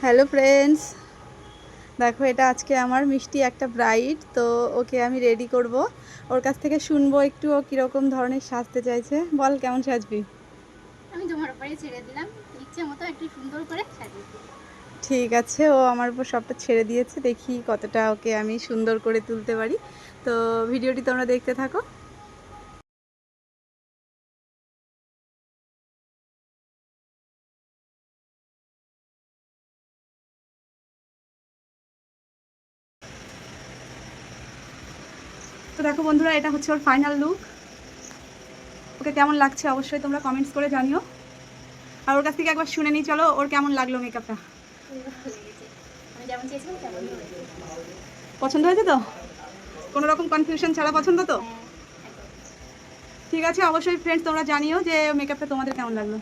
Hello friends, দেখো এটা আজকে আমার মিষ্টি একটা ব্রাইড। তো ওকে আমি রেডি করব। ওর কাছ থেকে শুনবো একটু ও কীরকম ধরনের সাজতে চাইছে। বল কেমন সাজবি? আমি তোমার উপরে ছেড়ে দিলাম, ইচ্ছে মতো একটু সুন্দর করে সাজিয়ে দিই। ঠিক আছে, ও আমার উপর সবটা ছেড়ে দিয়েছে, দেখি কতটা ওকে আমি সুন্দর করে তুলতে পারি। তো ভিডিওটি তোমরা দেখতে থাকো। তো দেখো বন্ধুরা, এটা হচ্ছে ওর ফাইনাল লুক। ওকে কেমন লাগছে অবশ্যই তোমরা কমেন্টস করে জানিও। আর ওর কাছ থেকে একবার শুনে নিই, চলো ওর কেমন লাগলো মেকআপটা। আমি যেমন চেয়েছিলাম তেমনই হয়েছে। পছন্দ হয়েছে তো? কোনো রকম কনফিউশন ছাড়া পছন্দ তো? হ্যাঁ, একদম। ঠিক আছে, অবশ্যই ফ্রেন্ডস তোমরা জানিও যে মেকআপটা তোমাদের কেমন লাগলো।